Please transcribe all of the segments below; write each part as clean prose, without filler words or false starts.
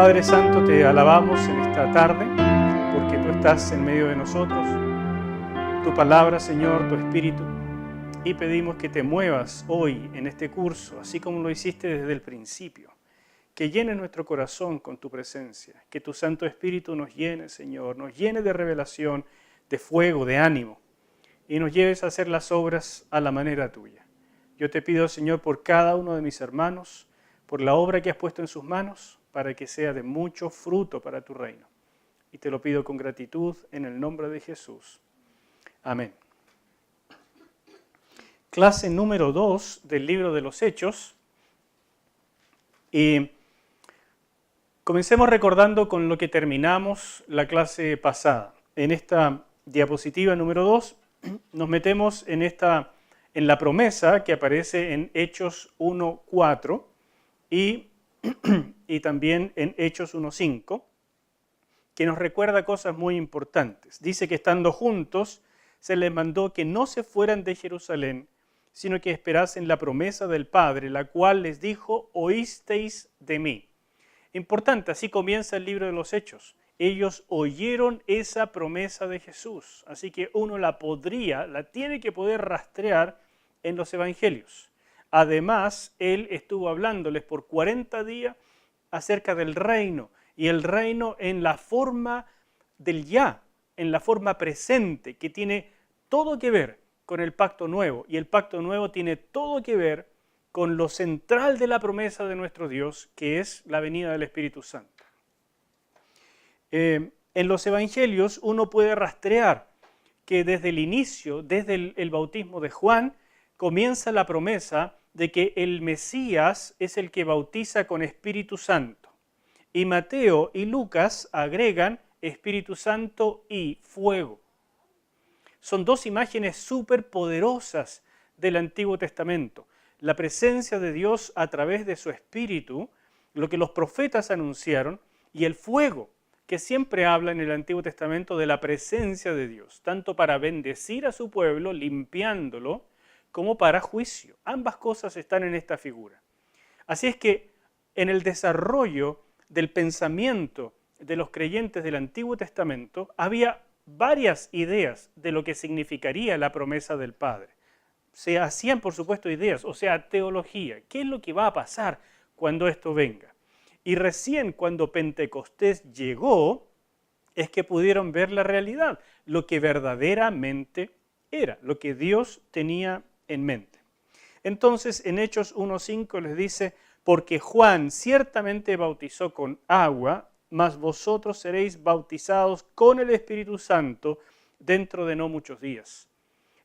Padre Santo, te alabamos en esta tarde porque tú estás en medio de nosotros, tu palabra, Señor, tu Espíritu, y pedimos que te muevas hoy en este curso, así como lo hiciste desde el principio, que llenes nuestro corazón con tu presencia, que tu Santo Espíritu nos llene, Señor, nos llene de revelación, de fuego, de ánimo, y nos lleves a hacer las obras a la manera tuya. Yo te pido, Señor, por cada uno de mis hermanos, por la obra que has puesto en sus manos, para que sea de mucho fruto para tu reino. Y te lo pido con gratitud en el nombre de Jesús. Amén. Clase número 2 del libro de los Hechos. Y comencemos recordando con lo que terminamos la clase pasada. En esta diapositiva número 2 nos metemos en la promesa que aparece en Hechos 1:4 y también en Hechos 1:5, que nos recuerda cosas muy importantes. Dice que estando juntos se les mandó que no se fueran de Jerusalén, sino que esperasen la promesa del Padre, la cual les dijo: oísteis de mí. Importante, así comienza el libro de los Hechos. Ellos oyeron esa promesa de Jesús, así que uno la tiene que poder rastrear en los evangelios. Además, él estuvo hablándoles por 40 días acerca del reino, y el reino en la forma del ya, en la forma presente, que tiene todo que ver con el pacto nuevo, y el pacto nuevo tiene todo que ver con lo central de la promesa de nuestro Dios, que es la venida del Espíritu Santo. En los evangelios uno puede rastrear que desde el inicio, desde el bautismo de Juan, comienza la promesa de que el Mesías es el que bautiza con Espíritu Santo. Y Mateo y Lucas agregan Espíritu Santo y fuego. Son dos imágenes súper poderosas del Antiguo Testamento. La presencia de Dios a través de su Espíritu, lo que los profetas anunciaron, y el fuego, que siempre habla en el Antiguo Testamento de la presencia de Dios, tanto para bendecir a su pueblo, limpiándolo, como para juicio. Ambas cosas están en esta figura. Así es que en el desarrollo del pensamiento de los creyentes del Antiguo Testamento había varias ideas de lo que significaría la promesa del Padre. Se hacían, por supuesto, ideas, o sea, teología. ¿Qué es lo que va a pasar cuando esto venga? Y recién cuando Pentecostés llegó, es que pudieron ver la realidad, lo que verdaderamente era, lo que Dios tenía en mente. Entonces, en Hechos 1:5 les dice: porque Juan ciertamente bautizó con agua, mas vosotros seréis bautizados con el Espíritu Santo dentro de no muchos días.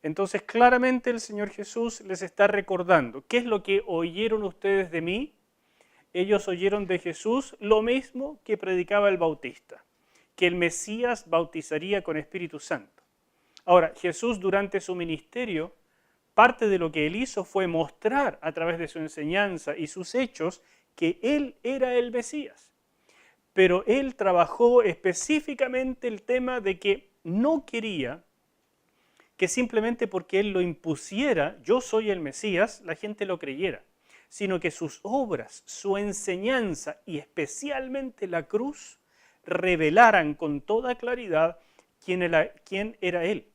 Entonces, claramente el Señor Jesús les está recordando: ¿qué es lo que oyeron ustedes de mí? Ellos oyeron de Jesús lo mismo que predicaba el Bautista, que el Mesías bautizaría con Espíritu Santo. Ahora, Jesús durante su ministerio, parte de lo que él hizo fue mostrar a través de su enseñanza y sus hechos que él era el Mesías. Pero él trabajó específicamente el tema de que no quería que simplemente porque él lo impusiera, yo soy el Mesías, la gente lo creyera, sino que sus obras, su enseñanza y especialmente la cruz revelaran con toda claridad quién era él.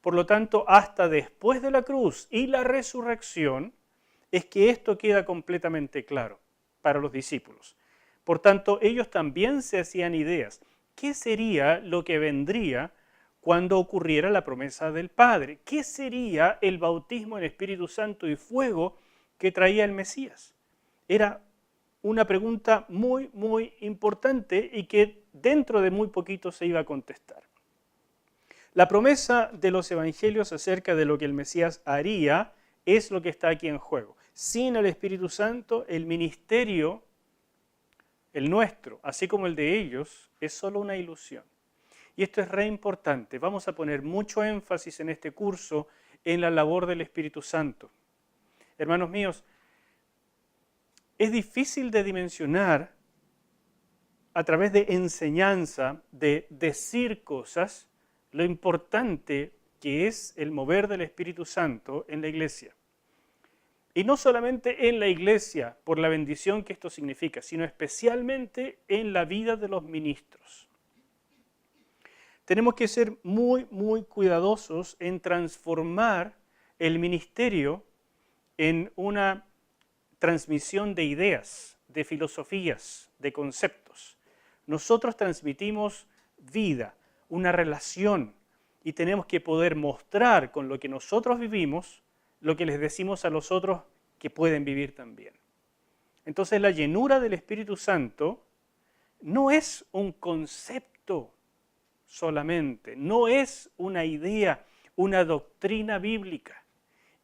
Por lo tanto, hasta después de la cruz y la resurrección, es que esto queda completamente claro para los discípulos. Por tanto, ellos también se hacían ideas. ¿Qué sería lo que vendría cuando ocurriera la promesa del Padre? ¿Qué sería el bautismo en Espíritu Santo y fuego que traía el Mesías? Era una pregunta muy, muy importante y que dentro de muy poquito se iba a contestar. La promesa de los evangelios acerca de lo que el Mesías haría es lo que está aquí en juego. Sin el Espíritu Santo, el ministerio, el nuestro, así como el de ellos, es solo una ilusión. Y esto es re importante. Vamos a poner mucho énfasis en este curso en la labor del Espíritu Santo. Hermanos míos, es difícil de dimensionar a través de enseñanza, de decir cosas, lo importante que es el mover del Espíritu Santo en la iglesia. Y no solamente en la iglesia, por la bendición que esto significa, sino especialmente en la vida de los ministros. Tenemos que ser muy, muy cuidadosos en transformar el ministerio en una transmisión de ideas, de filosofías, de conceptos. Nosotros transmitimos vida, una relación, y tenemos que poder mostrar con lo que nosotros vivimos lo que les decimos a los otros que pueden vivir también. Entonces la llenura del Espíritu Santo no es un concepto solamente, no es una idea, una doctrina bíblica,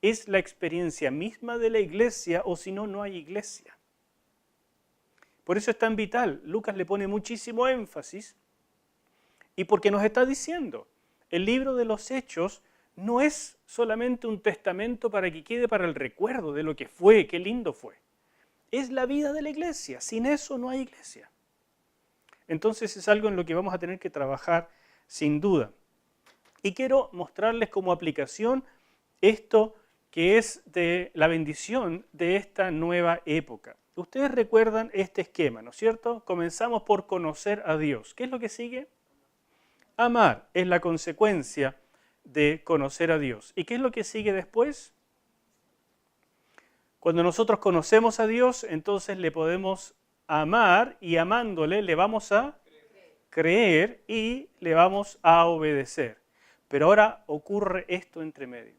es la experiencia misma de la iglesia, o si no, no hay iglesia. Por eso es tan vital, Lucas le pone muchísimo énfasis, y porque nos está diciendo, el libro de los Hechos no es solamente un testamento para que quede para el recuerdo de lo que fue, qué lindo fue. Es la vida de la iglesia, sin eso no hay iglesia. Entonces es algo en lo que vamos a tener que trabajar sin duda. Y quiero mostrarles como aplicación esto que es de la bendición de esta nueva época. Ustedes recuerdan este esquema, ¿no es cierto? Comenzamos por conocer a Dios. ¿Qué es lo que sigue? Amar es la consecuencia de conocer a Dios. ¿Y qué es lo que sigue después? Cuando nosotros conocemos a Dios, entonces le podemos amar, y amándole le vamos a creer y le vamos a obedecer. Pero ahora ocurre esto entre medio,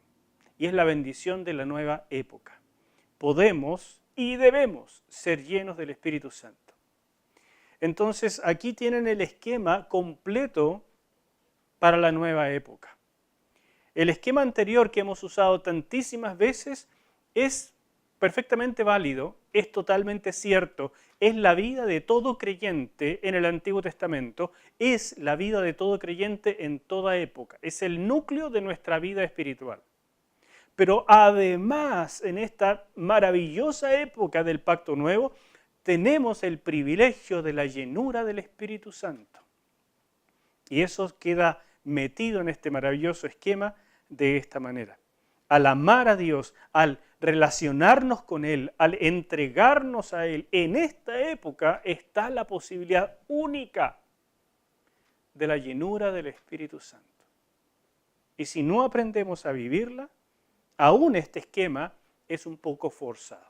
y es la bendición de la nueva época. Podemos y debemos ser llenos del Espíritu Santo. Entonces aquí tienen el esquema completo para la nueva época. El esquema anterior que hemos usado tantísimas veces es perfectamente válido, es totalmente cierto, es la vida de todo creyente en el Antiguo Testamento, es la vida de todo creyente en toda época, es el núcleo de nuestra vida espiritual. Pero además, en esta maravillosa época del Pacto Nuevo, tenemos el privilegio de la llenura del Espíritu Santo. Y eso queda metido en este maravilloso esquema de esta manera. Al amar a Dios, al relacionarnos con Él, al entregarnos a Él, en esta época está la posibilidad única de la llenura del Espíritu Santo. Y si no aprendemos a vivirla, aún este esquema es un poco forzado.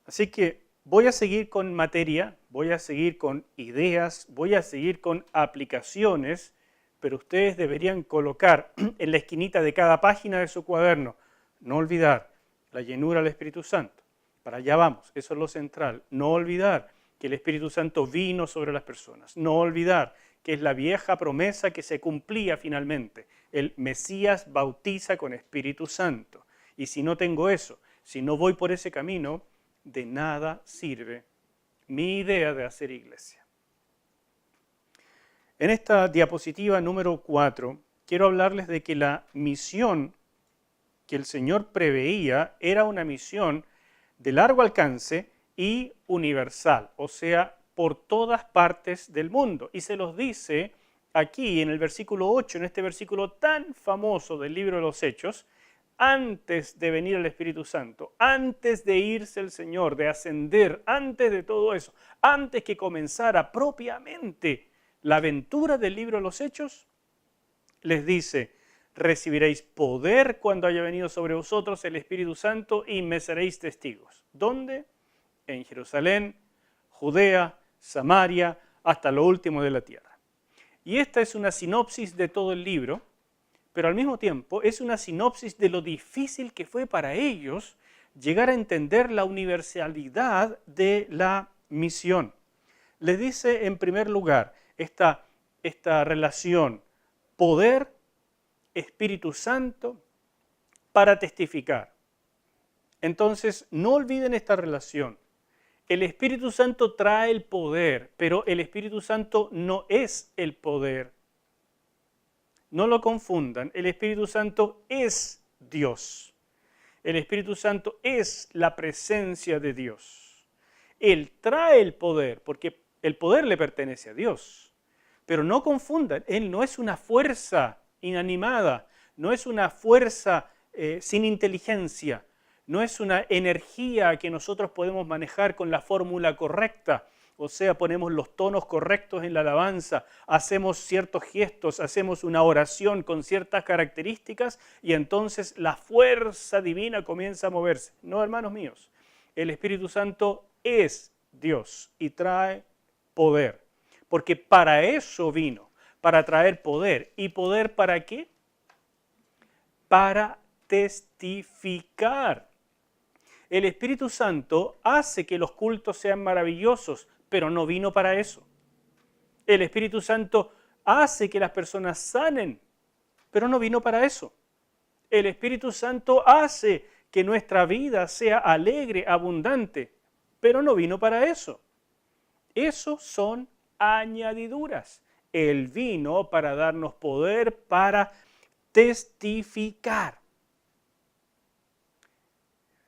Así que voy a seguir con materia, voy a seguir con ideas, voy a seguir con aplicaciones, pero ustedes deberían colocar en la esquinita de cada página de su cuaderno, no olvidar la llenura del Espíritu Santo. Para allá vamos, eso es lo central. No olvidar que el Espíritu Santo vino sobre las personas. No olvidar que es la vieja promesa que se cumplía finalmente. El Mesías bautiza con Espíritu Santo. Y si no tengo eso, si no voy por ese camino, de nada sirve mi idea de hacer iglesia. En esta diapositiva número 4, quiero hablarles de que la misión que el Señor preveía era una misión de largo alcance y universal, o sea, por todas partes del mundo. Y se los dice aquí en el versículo 8, en este versículo tan famoso del libro de los Hechos, antes de venir el Espíritu Santo, antes de irse el Señor, de ascender, antes de todo eso, antes que comenzara propiamente la aventura del libro de los Hechos, les dice: recibiréis poder cuando haya venido sobre vosotros el Espíritu Santo y me seréis testigos. ¿Dónde? En Jerusalén, Judea, Samaria, hasta lo último de la tierra. Y esta es una sinopsis de todo el libro, pero al mismo tiempo es una sinopsis de lo difícil que fue para ellos llegar a entender la universalidad de la misión. Les dice en primer lugar esta relación poder, Espíritu Santo para testificar. Entonces, no olviden esta relación. El Espíritu Santo trae el poder, pero el Espíritu Santo no es el poder. No lo confundan, el Espíritu Santo es Dios. El Espíritu Santo es la presencia de Dios. Él trae el poder, porque el poder le pertenece a Dios. Pero no confundan, Él no es una fuerza inanimada, no es una fuerza sin inteligencia, no es una energía que nosotros podemos manejar con la fórmula correcta. O sea, ponemos los tonos correctos en la alabanza, hacemos ciertos gestos, hacemos una oración con ciertas características y entonces la fuerza divina comienza a moverse. No, hermanos míos, el Espíritu Santo es Dios y trae poder, porque para eso vino, para traer poder. ¿Y poder para qué? Para testificar. El Espíritu Santo hace que los cultos sean maravillosos, pero no vino para eso. El Espíritu Santo hace que las personas sanen, pero no vino para eso. El Espíritu Santo hace que nuestra vida sea alegre, abundante, pero no vino para eso. Esos son añadiduras. Él vino para darnos poder para testificar.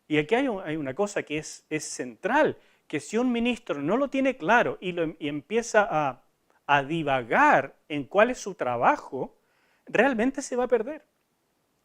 Y aquí hay una cosa que es central, que si un ministro no lo tiene claro y empieza a divagar en cuál es su trabajo, realmente se va a perder.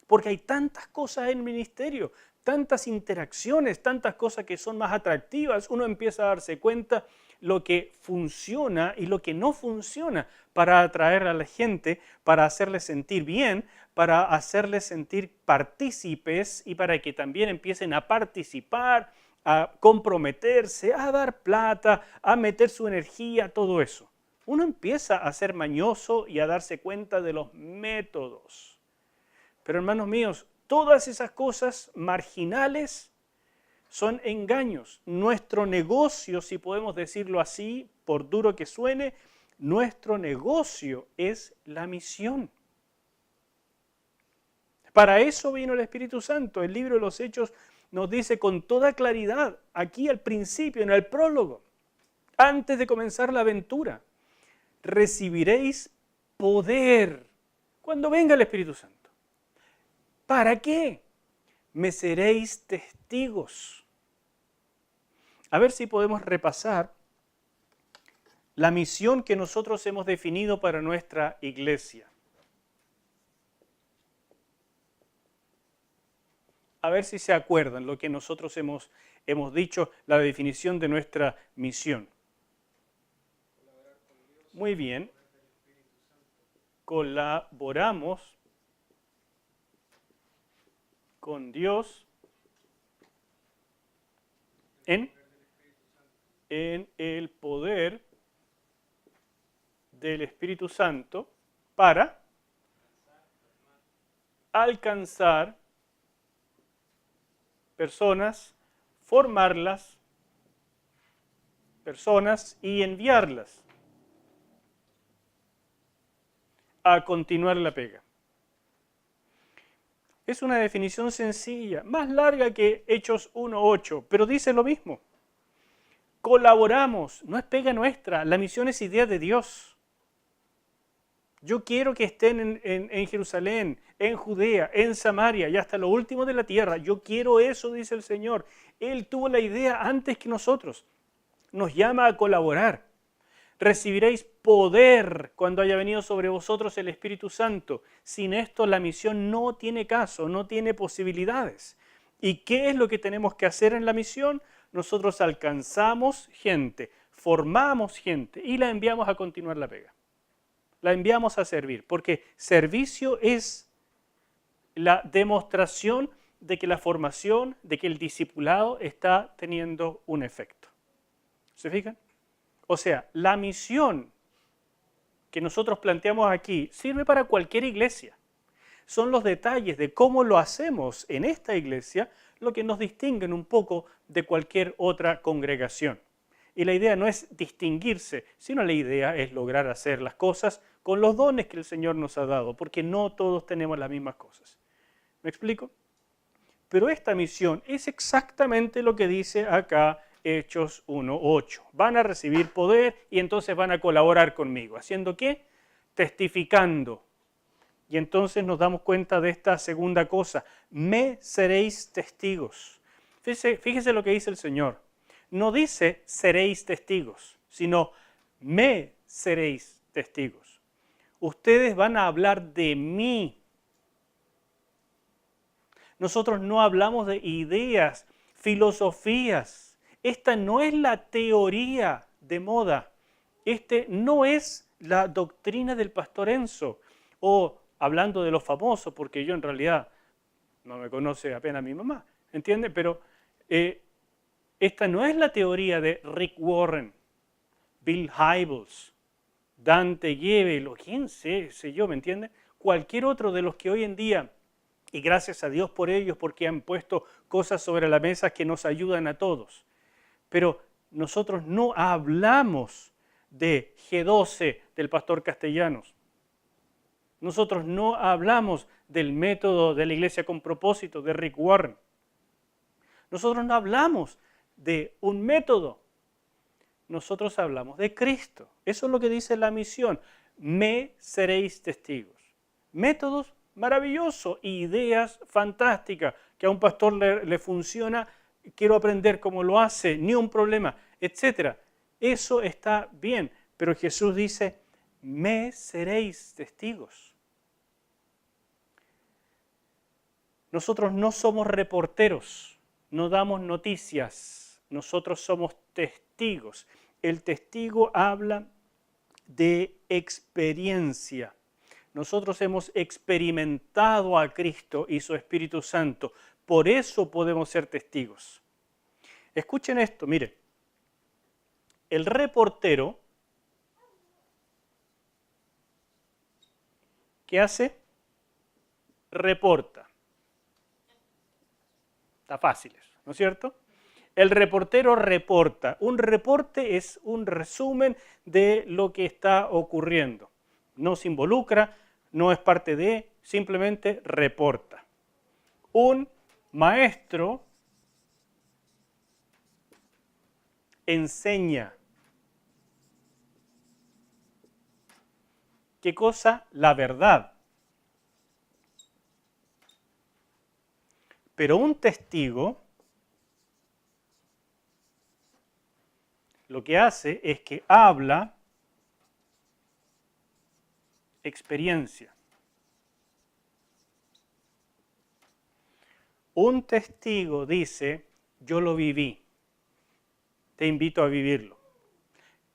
Porque hay tantas cosas en el ministerio, tantas interacciones, tantas cosas que son más atractivas, uno empieza a darse cuenta lo que funciona y lo que no funciona para atraer a la gente, para hacerles sentir bien, para hacerles sentir partícipes y para que también empiecen a participar, a comprometerse, a dar plata, a meter su energía, todo eso. Uno empieza a ser mañoso y a darse cuenta de los métodos. Pero hermanos míos, todas esas cosas marginales son engaños. Nuestro negocio, si podemos decirlo así, por duro que suene, nuestro negocio es la misión. Para eso vino el Espíritu Santo. El libro de los Hechos nos dice con toda claridad, aquí al principio, en el prólogo, antes de comenzar la aventura, recibiréis poder cuando venga el Espíritu Santo. ¿Para qué? Me seréis testigos. A ver si podemos repasar la misión que nosotros hemos definido para nuestra iglesia. A ver si se acuerdan lo que nosotros hemos dicho, la definición de nuestra misión. Muy bien. Colaboramos con Dios en el poder del Espíritu Santo para alcanzar personas, formarlas, personas y enviarlas a continuar la pega. Es una definición sencilla, más larga que Hechos 1:8, pero dice lo mismo. Colaboramos, no es pega nuestra, la misión es idea de Dios. Yo quiero que estén en Jerusalén, en Judea, en Samaria y hasta lo último de la tierra. Yo quiero eso, dice el Señor. Él tuvo la idea antes que nosotros. Nos llama a colaborar. Recibiréis poder cuando haya venido sobre vosotros el Espíritu Santo. Sin esto la misión no tiene caso, no tiene posibilidades. ¿Y qué es lo que tenemos que hacer en la misión? Nosotros alcanzamos gente, formamos gente y la enviamos a continuar la pega. La enviamos a servir, porque servicio es la demostración de que la formación, de que el discipulado está teniendo un efecto. ¿Se fijan? O sea, la misión que nosotros planteamos aquí sirve para cualquier iglesia. Son los detalles de cómo lo hacemos en esta iglesia lo que nos distinguen un poco de cualquier otra congregación. Y la idea no es distinguirse, sino la idea es lograr hacer las cosas con los dones que el Señor nos ha dado, porque no todos tenemos las mismas cosas. ¿Me explico? Pero esta misión es exactamente lo que dice acá Hechos 1:8. Van a recibir poder y entonces van a colaborar conmigo. ¿Haciendo qué? Testificando. Y entonces nos damos cuenta de esta segunda cosa. Me seréis testigos. Fíjese lo que dice el Señor. No dice seréis testigos, sino me seréis testigos. Ustedes van a hablar de mí. Nosotros no hablamos de ideas, filosofías. Esta no es la teoría de moda. Este no es la doctrina del pastor Enzo. O hablando de los famosos, porque yo en realidad no me conoce apenas mi mamá, ¿entiende? Pero esta no es la teoría de Rick Warren, Bill Hybels, Dante Gebel, o quién sé yo, ¿me entiende? Cualquier otro de los que hoy en día, y gracias a Dios por ellos, porque han puesto cosas sobre la mesa que nos ayudan a todos. Pero nosotros no hablamos de G12 del pastor Castellanos. Nosotros no hablamos del método de la iglesia con propósito de Rick Warren. Nosotros no hablamos de un método. Nosotros hablamos de Cristo. Eso es lo que dice la misión. Me seréis testigos. Métodos maravillosos, ideas fantásticas, que a un pastor le funciona, quiero aprender cómo lo hace, ni un problema, etc. Eso está bien, pero Jesús dice, me seréis testigos. Nosotros no somos reporteros, no damos noticias, nosotros somos testigos. El testigo habla de experiencia. Nosotros hemos experimentado a Cristo y su Espíritu Santo, por eso podemos ser testigos. Escuchen esto, mire, el reportero, ¿qué hace? Reporta. Está fácil eso, ¿no es cierto? El reportero reporta. Un reporte es un resumen de lo que está ocurriendo. No se involucra, no es parte de, simplemente reporta. Un maestro enseña. ¿Qué cosa? La verdad. Pero un testigo lo que hace es que habla experiencia. Un testigo dice, yo lo viví, te invito a vivirlo.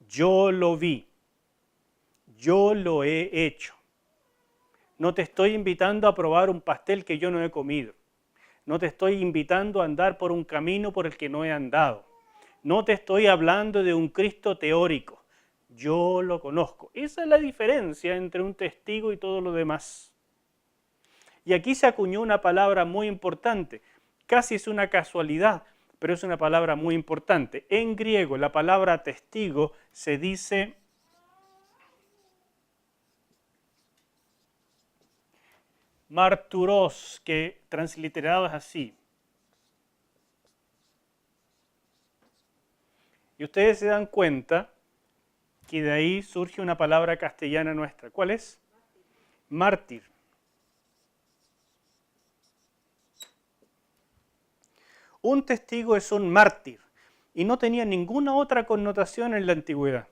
Yo lo vi, yo lo he hecho. No te estoy invitando a probar un pastel que yo no he comido. No te estoy invitando a andar por un camino por el que no he andado. No te estoy hablando de un Cristo teórico. Yo lo conozco. Esa es la diferencia entre un testigo y todo lo demás. Y aquí se acuñó una palabra muy importante. Casi es una casualidad, pero es una palabra muy importante. En griego, la palabra testigo se dice marturos, que transliterado es así. Y ustedes se dan cuenta que de ahí surge una palabra castellana nuestra. ¿Cuál es? Mártir. Un testigo es un mártir y no tenía ninguna otra connotación en la antigüedad.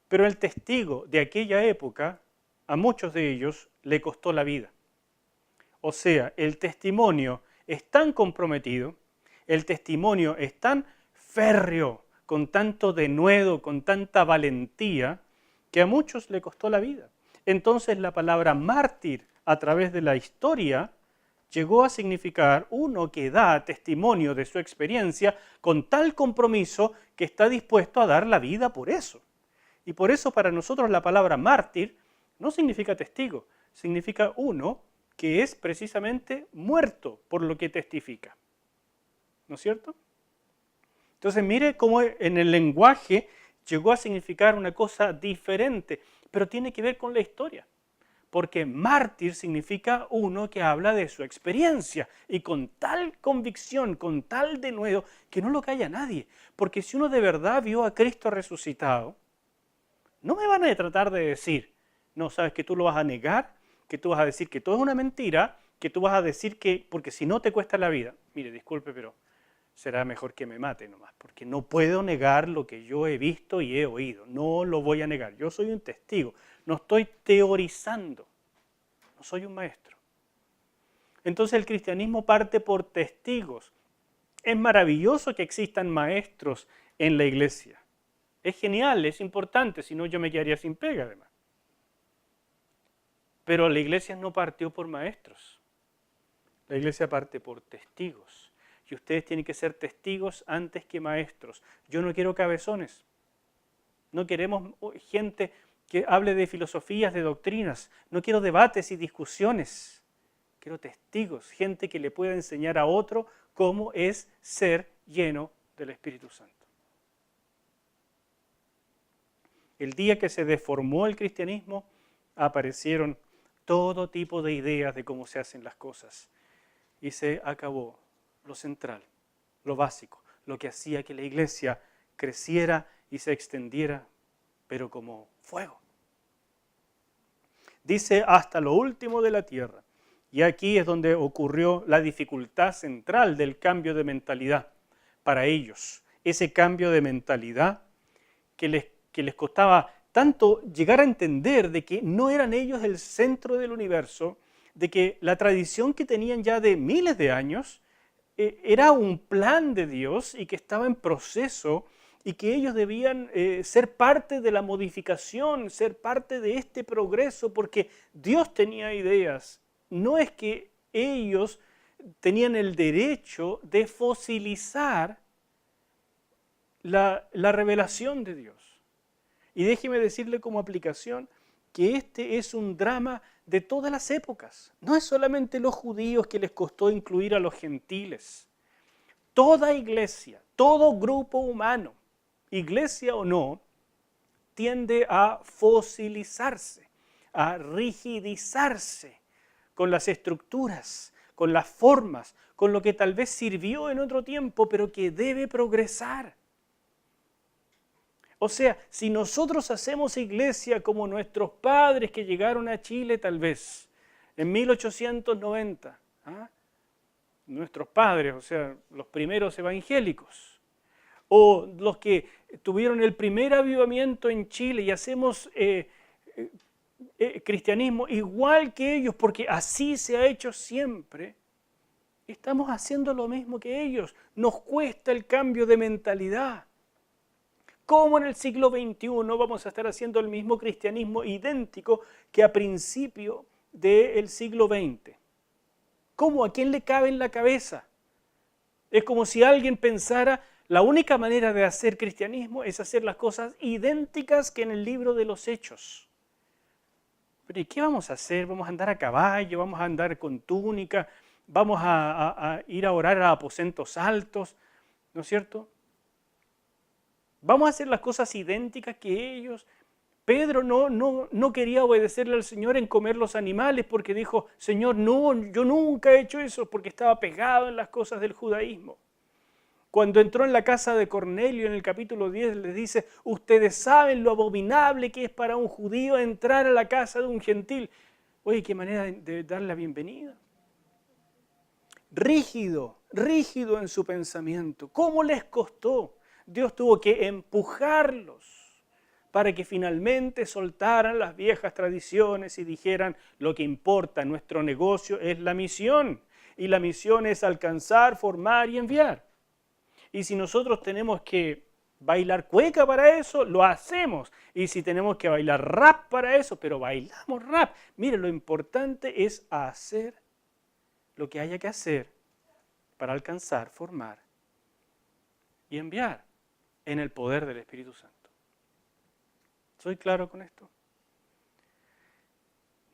Pero el testigo de aquella época, a muchos de ellos, le costó la vida. O sea, el testimonio es tan comprometido, el testimonio es tan férreo, con tanto denuedo, con tanta valentía, que a muchos le costó la vida. Entonces la palabra mártir a través de la historia llegó a significar uno que da testimonio de su experiencia con tal compromiso que está dispuesto a dar la vida por eso. Y por eso para nosotros la palabra mártir no significa testigo, significa uno que es precisamente muerto por lo que testifica. ¿No es cierto? Entonces mire cómo en el lenguaje llegó a significar una cosa diferente, pero tiene que ver con la historia. Porque mártir significa uno que habla de su experiencia y con tal convicción, con tal denuedo, que no lo calla nadie. Porque si uno de verdad vio a Cristo resucitado, no me van a tratar de decir, no, sabes que tú lo vas a negar, que tú vas a decir que todo es una mentira, que tú vas a decir que, porque si no te cuesta la vida. Mire, disculpe, pero será mejor que me mate nomás, porque no puedo negar lo que yo he visto y he oído, no lo voy a negar. Yo soy un testigo, no estoy teorizando, no soy un maestro. Entonces el cristianismo parte por testigos. Es maravilloso que existan maestros en la iglesia. Es genial, es importante, si no yo me quedaría sin pega además. Pero la iglesia no partió por maestros. La iglesia parte por testigos. Y ustedes tienen que ser testigos antes que maestros. Yo no quiero cabezones. No queremos gente que hable de filosofías, de doctrinas. No quiero debates y discusiones. Quiero testigos, gente que le pueda enseñar a otro cómo es ser lleno del Espíritu Santo. El día que se deformó el cristianismo, aparecieron todo tipo de ideas de cómo se hacen las cosas. Y se acabó lo central, lo básico, lo que hacía que la iglesia creciera y se extendiera, pero como fuego. Dice, hasta lo último de la tierra. Y aquí es donde ocurrió la dificultad central del cambio de mentalidad para ellos. Ese cambio de mentalidad que les costaba tanto llegar a entender de que no eran ellos el centro del universo, de que la tradición que tenían ya de miles de años era un plan de Dios y que estaba en proceso y que ellos debían ser parte de la modificación, ser parte de este progreso, porque Dios tenía ideas. No es que ellos tenían el derecho de fosilizar la revelación de Dios. Y déjeme decirle como aplicación que este es un drama de todas las épocas. No es solamente los judíos que les costó incluir a los gentiles. Toda iglesia, todo grupo humano, iglesia o no, tiende a fosilizarse, a rigidizarse con las estructuras, con las formas, con lo que tal vez sirvió en otro tiempo, pero que debe progresar. O sea, si nosotros hacemos iglesia como nuestros padres que llegaron a Chile tal vez en 1890, nuestros padres, o sea, los primeros evangélicos, o los que tuvieron el primer avivamiento en Chile y hacemos cristianismo igual que ellos, porque así se ha hecho siempre, estamos haciendo lo mismo que ellos. Nos cuesta el cambio de mentalidad. ¿Cómo en el siglo XXI vamos a estar haciendo el mismo cristianismo idéntico que a principio del siglo XX? ¿Cómo? ¿A quién le cabe en la cabeza? Es como si alguien pensara, la única manera de hacer cristianismo es hacer las cosas idénticas que en el libro de los Hechos. Pero ¿y qué vamos a hacer? ¿Vamos a andar a caballo? ¿Vamos a andar con túnica? ¿Vamos a ir a orar a aposentos altos? ¿No es cierto? ¿Vamos a hacer las cosas idénticas que ellos? Pedro no quería obedecerle al Señor en comer los animales porque dijo, Señor, no, yo nunca he hecho eso, porque estaba pegado en las cosas del judaísmo. Cuando entró en la casa de Cornelio en el capítulo 10 les dice, ustedes saben lo abominable que es para un judío entrar a la casa de un gentil. Oye, qué manera de darle la bienvenida. Rígido en su pensamiento. ¿Cómo les costó? Dios tuvo que empujarlos para que finalmente soltaran las viejas tradiciones y dijeran, lo que importa en nuestro negocio es la misión. Y la misión es alcanzar, formar y enviar. Y si nosotros tenemos que bailar cueca para eso, lo hacemos. Y si tenemos que bailar rap para eso, pero bailamos rap. Mire, lo importante es hacer lo que haya que hacer para alcanzar, formar y enviar en el poder del Espíritu Santo. ¿Soy claro con esto?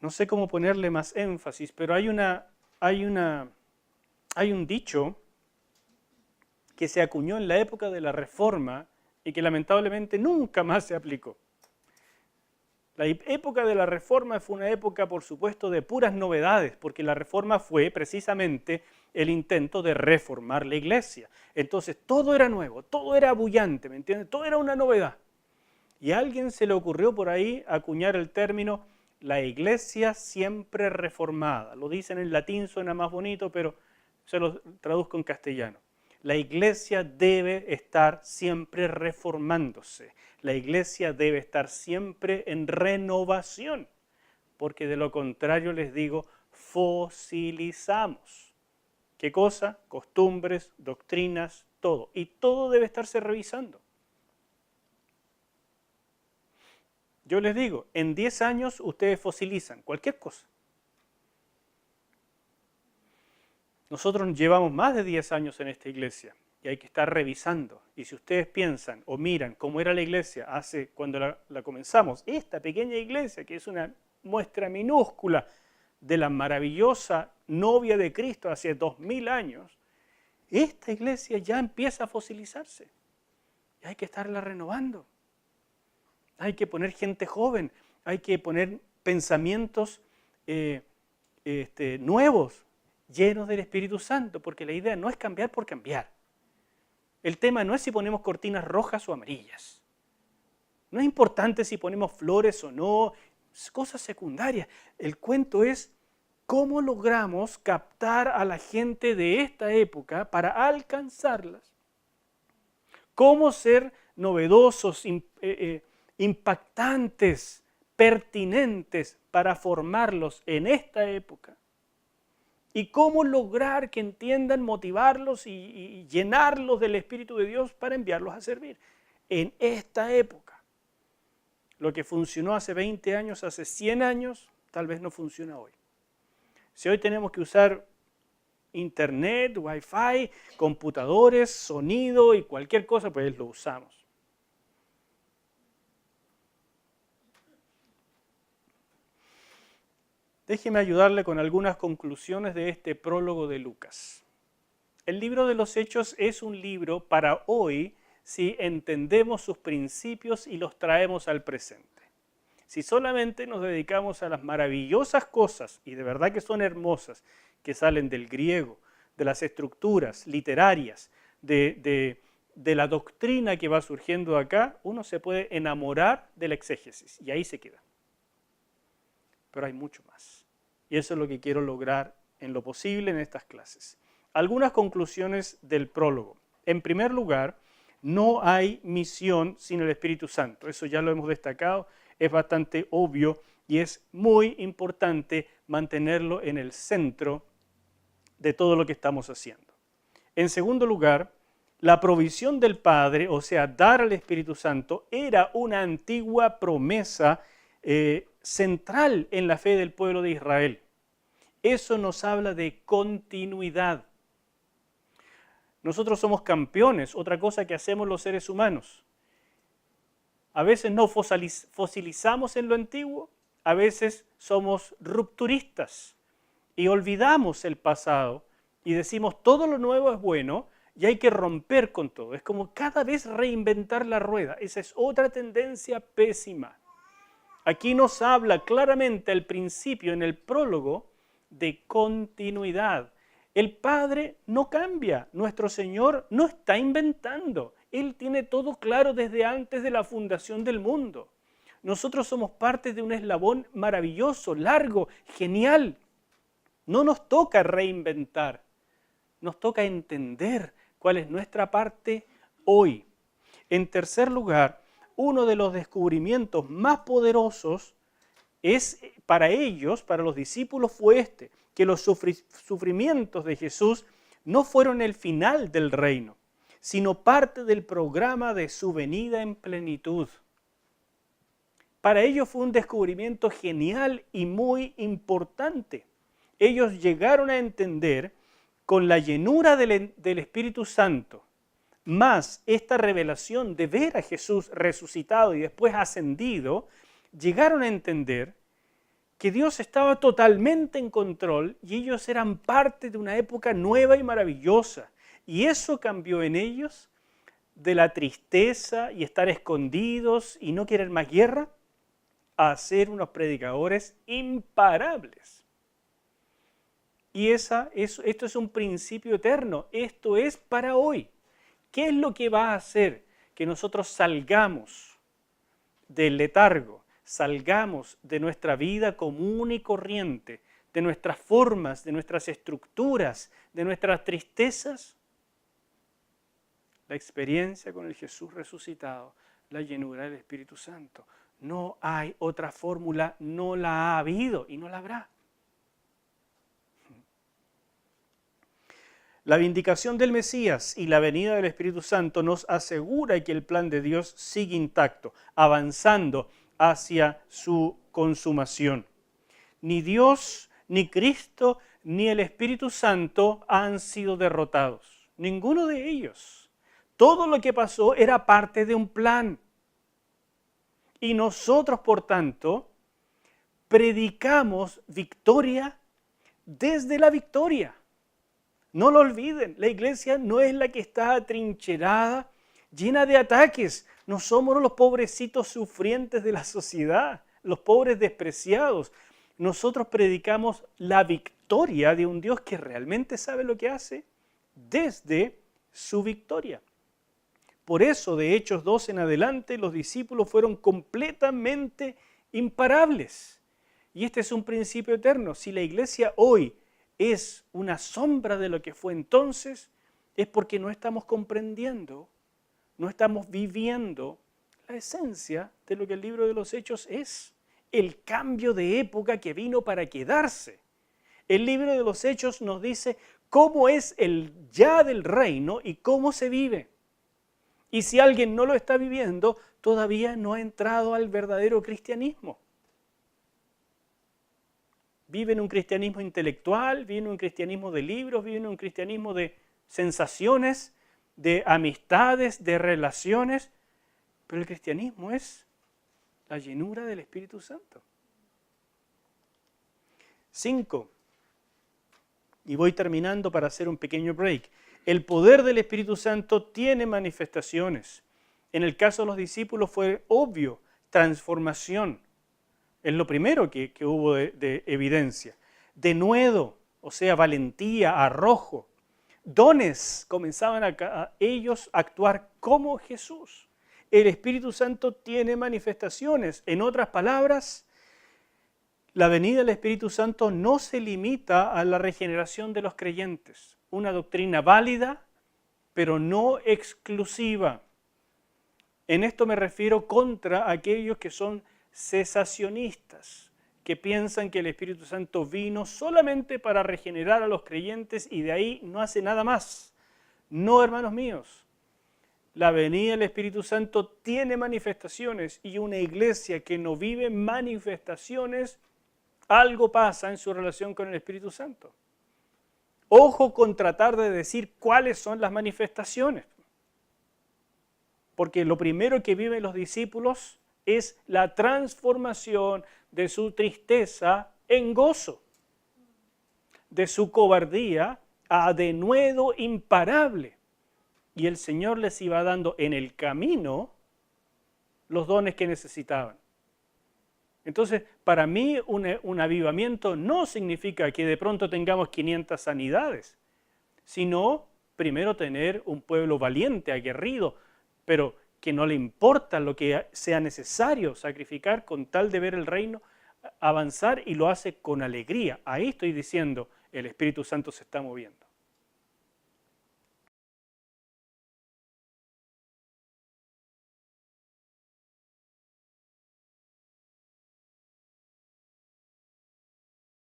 No sé cómo ponerle más énfasis, pero hay un dicho que se acuñó en la época de la Reforma y que lamentablemente nunca más se aplicó. La época de la Reforma fue una época, por supuesto, de puras novedades, porque la Reforma fue precisamente el intento de reformar la iglesia. Entonces todo era nuevo, todo era bullante, ¿me entiendes? Todo era una novedad. Y a alguien se le ocurrió por ahí acuñar el término la iglesia siempre reformada. Lo dicen en latín, suena más bonito, pero se lo traduzco en castellano. La iglesia debe estar siempre reformándose. La iglesia debe estar siempre en renovación. porque de lo contrario les digo, fosilizamos. ¿Qué cosa? Costumbres, doctrinas, todo. Y todo debe estarse revisando. Yo les digo, en 10 años ustedes fosilizan cualquier cosa. Nosotros llevamos más de 10 años en esta iglesia y hay que estar revisando. Y si ustedes piensan o miran cómo era la iglesia cuando la comenzamos, esta pequeña iglesia que es una muestra minúscula de la maravillosa novia de Cristo hace 2000 años, esta iglesia ya empieza a fosilizarse. Y hay que estarla renovando. Hay que poner gente joven, hay que poner pensamientos nuevos, llenos del Espíritu Santo, porque la idea no es cambiar por cambiar. El tema no es si ponemos cortinas rojas o amarillas. No es importante si ponemos flores o no, cosas secundarias. El cuento es cómo logramos captar a la gente de esta época para alcanzarlas. Cómo ser novedosos, impactantes, pertinentes para formarlos en esta época. Y cómo lograr que entiendan, motivarlos y llenarlos del Espíritu de Dios para enviarlos a servir en esta época. Lo que funcionó hace 20 años, hace 100 años, tal vez no funciona hoy. Si hoy tenemos que usar internet, wifi, computadores, sonido y cualquier cosa, pues lo usamos. Déjeme ayudarle con algunas conclusiones de este prólogo de Lucas. El libro de los Hechos es un libro para hoy si entendemos sus principios y los traemos al presente. Si solamente nos dedicamos a las maravillosas cosas, y de verdad que son hermosas, que salen del griego, de las estructuras literarias, de la doctrina que va surgiendo acá, uno se puede enamorar de la exégesis y ahí se queda. Pero hay mucho más. Y eso es lo que quiero lograr en lo posible en estas clases. Algunas conclusiones del prólogo. En primer lugar, no hay misión sin el Espíritu Santo. Eso ya lo hemos destacado, es bastante obvio y es muy importante mantenerlo en el centro de todo lo que estamos haciendo. En segundo lugar, la provisión del Padre, o sea, dar al Espíritu Santo, era una antigua promesa central en la fe del pueblo de Israel. Eso nos habla de continuidad. Nosotros somos campeones, otra cosa que hacemos los seres humanos. A veces no fosilizamos en lo antiguo, a veces somos rupturistas y olvidamos el pasado y decimos todo lo nuevo es bueno y hay que romper con todo. Es como cada vez reinventar la rueda. Esa es otra tendencia pésima. Aquí nos habla claramente al principio, en el prólogo, de continuidad. El Padre no cambia, nuestro Señor no está inventando. Él tiene todo claro desde antes de la fundación del mundo. Nosotros somos parte de un eslabón maravilloso, largo, genial. No nos toca reinventar, nos toca entender cuál es nuestra parte hoy. En tercer lugar, uno de los descubrimientos más poderosos es para ellos, para los discípulos, fue que los sufrimientos de Jesús no fueron el final del reino, sino parte del programa de su venida en plenitud. Para ellos fue un descubrimiento genial y muy importante. Ellos llegaron a entender, con la llenura del Espíritu Santo, más esta revelación de ver a Jesús resucitado y después ascendido, llegaron a entender que Dios estaba totalmente en control y ellos eran parte de una época nueva y maravillosa. Y eso cambió en ellos de la tristeza y estar escondidos y no querer más guerra a ser unos predicadores imparables. Y esto es un principio eterno, esto es para hoy. ¿Qué es lo que va a hacer que nosotros salgamos del letargo, salgamos de nuestra vida común y corriente, de nuestras formas, de nuestras estructuras, de nuestras tristezas? La experiencia con el Jesús resucitado, la llenura del Espíritu Santo. No hay otra fórmula, no la ha habido y no la habrá. La vindicación del Mesías y la venida del Espíritu Santo nos asegura que el plan de Dios sigue intacto, avanzando hacia su consumación. Ni Dios, ni Cristo, ni el Espíritu Santo han sido derrotados. Ninguno de ellos. Todo lo que pasó era parte de un plan. Y nosotros, por tanto, predicamos victoria desde la victoria. No lo olviden, la iglesia no es la que está atrincherada, llena de ataques. No somos los pobrecitos sufrientes de la sociedad, los pobres despreciados. Nosotros predicamos la victoria de un Dios que realmente sabe lo que hace desde su victoria. Por eso, de Hechos 2 en adelante, los discípulos fueron completamente imparables. Y este es un principio eterno. Si la iglesia hoy es una sombra de lo que fue entonces, es porque no estamos comprendiendo, no estamos viviendo la esencia de lo que el libro de los Hechos es. El cambio de época que vino para quedarse. El libro de los Hechos nos dice cómo es el ya del reino y cómo se vive. Y si alguien no lo está viviendo, todavía no ha entrado al verdadero cristianismo. Vive en un cristianismo intelectual, vive en un cristianismo de libros, vive en un cristianismo de sensaciones, de amistades, de relaciones. Pero el cristianismo es la llenura del Espíritu Santo. 5. Y voy terminando para hacer un pequeño break. El poder del Espíritu Santo tiene manifestaciones. En el caso de los discípulos fue obvio, transformación. Es lo primero que hubo de evidencia. Denuedo, o sea, valentía, arrojo. Dones, comenzaban a ellos a actuar como Jesús. El Espíritu Santo tiene manifestaciones. En otras palabras, la venida del Espíritu Santo no se limita a la regeneración de los creyentes. Una doctrina válida, pero no exclusiva. En esto me refiero contra aquellos que son cesacionistas, que piensan que el Espíritu Santo vino solamente para regenerar a los creyentes y de ahí no hace nada más. No, hermanos míos. La venida del Espíritu Santo tiene manifestaciones y una iglesia que no vive manifestaciones, algo pasa en su relación con el Espíritu Santo. Ojo con tratar de decir cuáles son las manifestaciones. Porque lo primero que viven los discípulos es la transformación de su tristeza en gozo, de su cobardía a denuedo imparable. Y el Señor les iba dando en el camino los dones que necesitaban. Entonces, para mí un avivamiento no significa que de pronto tengamos 500 sanidades, sino primero tener un pueblo valiente, aguerrido, pero que no le importa lo que sea necesario sacrificar con tal de ver el reino avanzar y lo hace con alegría. Ahí estoy diciendo, el Espíritu Santo se está moviendo.